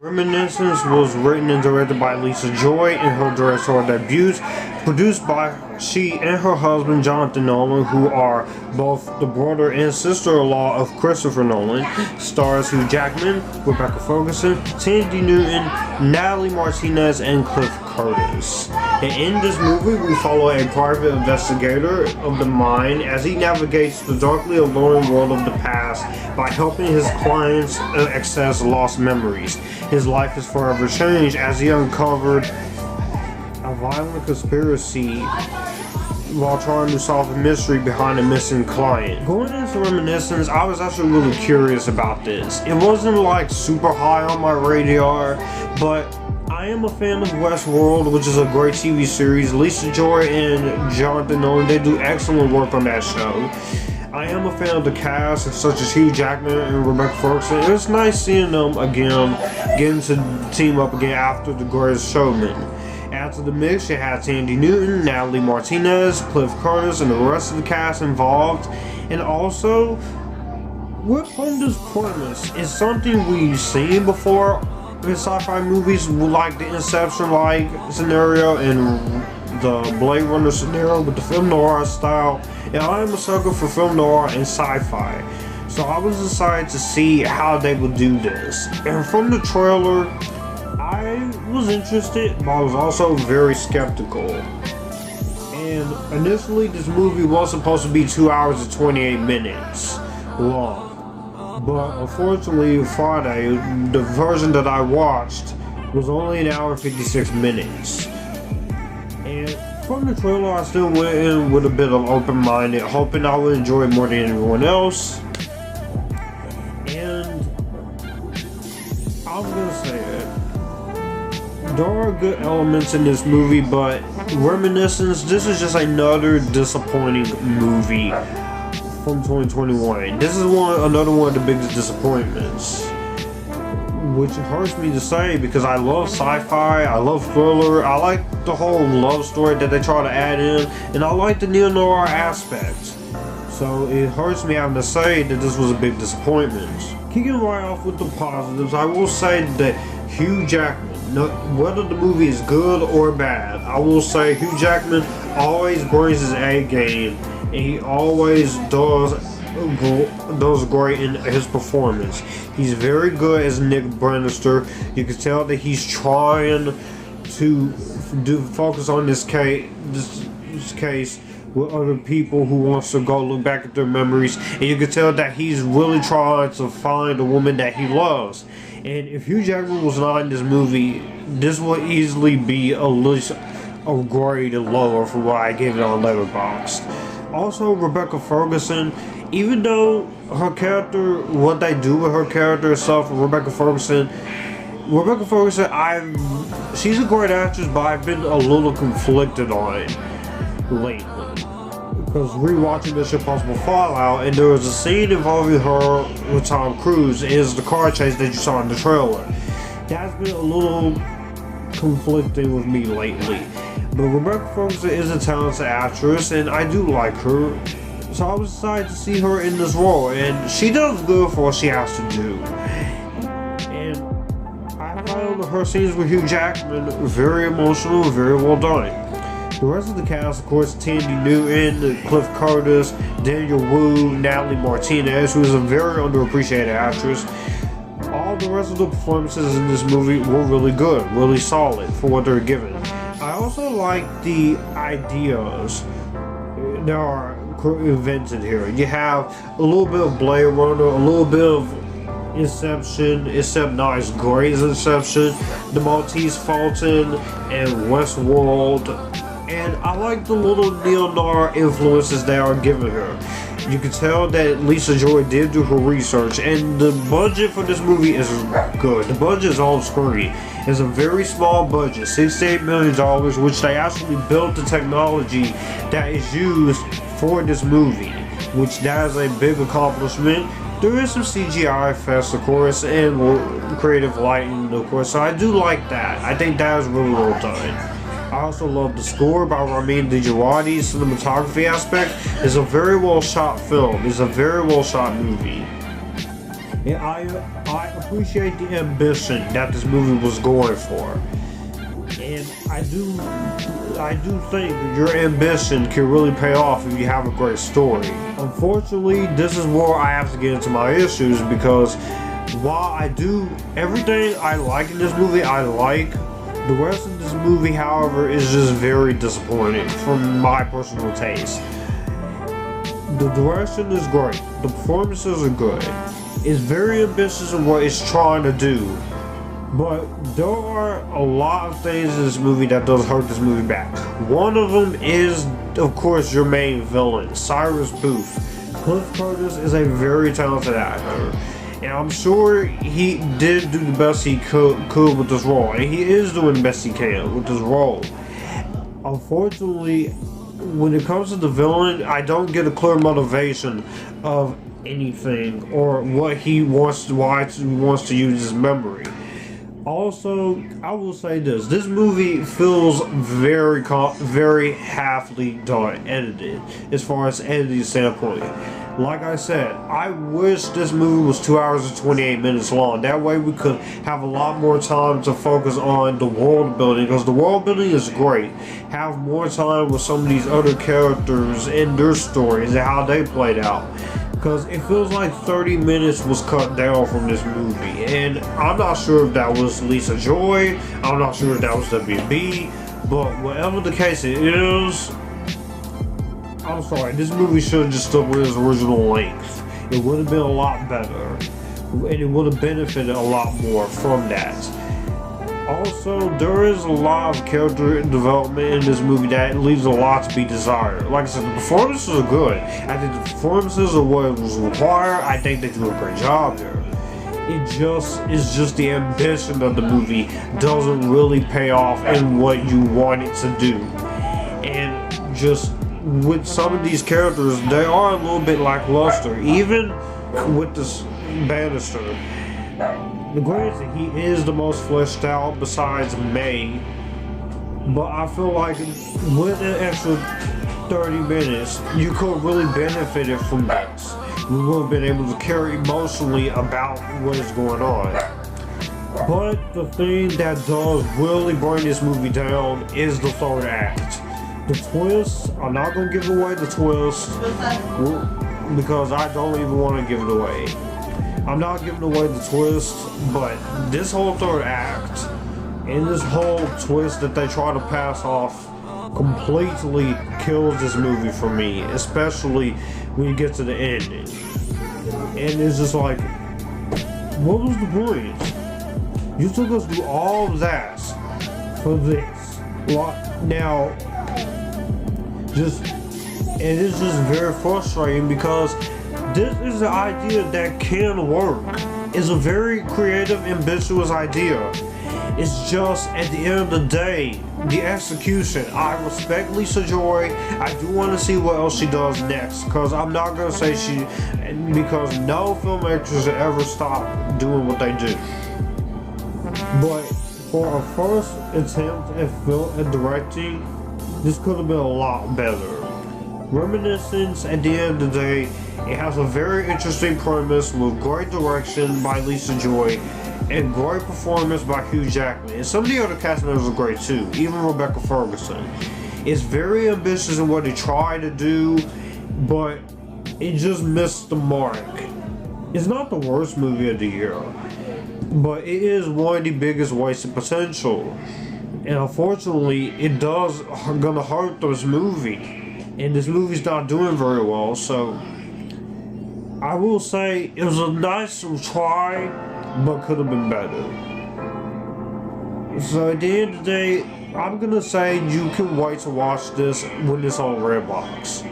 Reminiscence was written and directed by Lisa Joy in her directorial debut, produced by she and her husband Jonathan Nolan, who are both the brother and sister-in-law of Christopher Nolan. Stars Hugh Jackman, Rebecca Ferguson, Thandiwe Newton, Natalie Martinez, and Cliff Curtis. And in this movie, we follow a private investigator of the mind as he navigates the darkly alluring world of the past by helping his clients access lost memories. His life is forever changed as he uncovered a violent conspiracy while trying to solve a mystery behind a missing client. Going into Reminiscence, I was actually really curious about this. It wasn't like super high on my radar, but I am a fan of Westworld, which is a great TV series. Lisa Joy and Jonathan Nolan, they do excellent work on that show. I am a fan of the cast, such as Hugh Jackman and Rebecca Ferguson. It was nice seeing them again, getting to team up again after The Greatest Showman. Add to the mix, you had Thandiwe Newton, Natalie Martinez, Cliff Curtis, and the rest of the cast involved. And also, on this premise, it's something we've seen before in sci-fi movies, like the Inception-like scenario and the Blade Runner scenario with the film noir style. And I am a sucker for film noir and sci-fi. So I was excited to see how they would do this. And from the trailer, I was interested, but I was also very skeptical. And initially, this movie was supposed to be 2 hours and 28 minutes long. But unfortunately, Friday, the version that I watched was only 1 hour and 56 minutes. And from the trailer, I still went in with a bit of open-minded, hoping I would enjoy it more than anyone else. And I'm gonna say it. There are good elements in this movie, but Reminiscence, this is just another disappointing movie from 2021. This is another one of the biggest disappointments, which hurts me to say because I love sci-fi, I love thriller, I like the whole love story that they try to add in, and I like the neo-noir aspect. So it hurts me having to say that this was a big disappointment. Kicking right off with the positives, I will say that Hugh Jackman, whether the movie is good or bad, I will say Hugh Jackman always brings his A game, and he always does great in his performance. He's very good as Nick Bannister. You can tell that he's trying to focus on this case with other people who wants to go look back at their memories, and you can tell that he's really trying to find a woman that he loves. And if Hugh Jackman was not in this movie, this would easily be at least a grade lower for what I gave it on Letterboxd. Also, Rebecca Ferguson, even though her character, what they do with her character itself, Rebecca Ferguson, she's a great actress, but I've been a little conflicted on it lately. Because rewatching Mission Impossible Fallout, and there was a scene involving her with Tom Cruise, is the car chase that you saw in the trailer. That's been a little conflicting with me lately. But Rebecca Ferguson is a talented actress, and I do like her. So I was excited to see her in this role, and she does good for what she has to do. And I found her scenes with Hugh Jackman very emotional, very well done. The rest of the cast, of course, Thandiwe Newton, Cliff Curtis, Daniel Wu, Natalie Martinez, who is a very underappreciated actress. All the rest of the performances in this movie were really good, really solid for what they're given. I also like the ideas that are invented here. You have a little bit of Blade Runner, a little bit of Inception, except not as great as Inception, the Maltese Falcon, and Westworld. And I like the little neo-noir influences they are giving her. You can tell that Lisa Joy did do her research, and the budget for this movie is good. The budget is on screen. It's a very small budget, $68 million, which they actually built the technology that is used for this movie, which that is a big accomplishment. There is some CGI effects, of course, and creative lighting, of course, so I do like that. I think that is really well done. I also love the score by Marina de Tavira. Cinematography aspect is a very well shot film. It's a very well shot movie. And I appreciate the ambition that this movie was going for. And I do think that your ambition can really pay off if you have a great story. Unfortunately, this is where I have to get into my issues, because while I do everything I like in this movie, I like, the rest of this movie, however, is just very disappointing from my personal taste. The direction is great. The performances are good. It's very ambitious in what it's trying to do. But there are a lot of things in this movie that does hurt this movie back. One of them is, of course, your main villain, Cyrus Booth. Cliff Curtis is a very talented actor, and I'm sure he did do the best he could with this role, and he is doing the best he can with this role. Unfortunately, when it comes to the villain, I don't get a clear motivation of anything or what he wants to, why he wants to use his memory. Also, I will say this movie feels very halfly done, edited, as far as editing standpoint. Like I said, I wish this movie was 2 hours and 28 minutes long. That way we could have a lot more time to focus on the world building, because the world building is great. Have more time with some of these other characters and their stories and how they played out. Because it feels like 30 minutes was cut down from this movie, and I'm not sure if that was Lisa Joy, I'm not sure if that was WB, but whatever the case it is, I'm sorry, this movie should have just stuck with its original length. It would have been a lot better, and it would have benefited a lot more from that. Also, there is a lot of character development in this movie that leaves a lot to be desired. Like I said, the performances are good. I think the performances are what was required. I think they do a great job there. It's just the ambition of the movie doesn't really pay off in what you want it to do. And just with some of these characters, they are a little bit lackluster. Even with this Bannister. Granted, he is the most fleshed out besides May, but I feel like with an extra 30 minutes, you could really benefited from this. We would have been able to care emotionally about what is going on. But the thing that does really bring this movie down is the third act. The twist, I'm not going to give away the twist, because I don't even want to give it away. I'm not giving away the twist, but this whole third act and this whole twist that they try to pass off completely kills this movie for me, especially when you get to the ending. And it's just like, what was the point? You took us through all of that for this. Now, it is just very frustrating, because this is an idea that can work. It's a very creative, ambitious idea. It's just, at the end of the day, the execution. I respect Lisa Joy. I do want to see what else she does next, because I'm not going to say because no filmmakers ever stop doing what they do. But for a first attempt at directing, this could have been a lot better. Reminiscence, at the end of the day, it has a very interesting premise with great direction by Lisa Joy and great performance by Hugh Jackman. And some of the other cast members are great too, even Rebecca Ferguson. It's very ambitious in what they try to do, but it just missed the mark. It's not the worst movie of the year, but it is one of the biggest wasted potential. And unfortunately, it does gonna hurt this movie. And this movie's not doing very well, so I will say it was a nice try, but could have been better. So at the end of the day, I'm gonna say you can wait to watch this when it's on Redbox.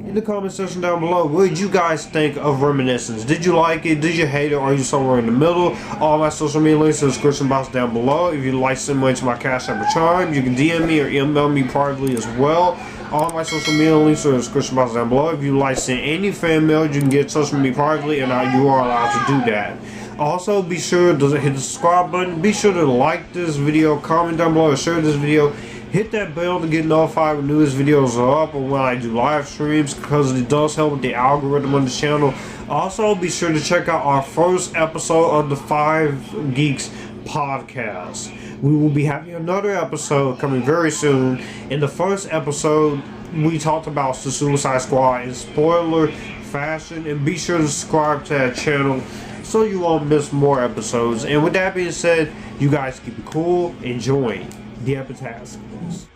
In the comment section down below, what did you guys think of Reminiscence? Did you like it? Did you hate it? Or are you somewhere in the middle? All my social media links in the description box down below. If you'd like to send money to my Cash App or Chime, you can DM me or email me privately as well. All my social media links are in the description box down below. If you'd like to send any fan mail, you can get in touch with me privately, and you are allowed to do that. Also, be sure to hit the subscribe button. Be sure to like this video, comment down below, and share this video. Hit that bell to get notified when newest videos are up or when I do live streams, because it does help with the algorithm on the channel. Also, be sure to check out our first episode of the 5 Geeks podcast. We will be having another episode coming very soon. In the first episode, we talked about the Suicide Squad in spoiler fashion, and be sure to subscribe to that channel so you won't miss more episodes. And with that being said, you guys keep it cool, enjoy the Epictasticness.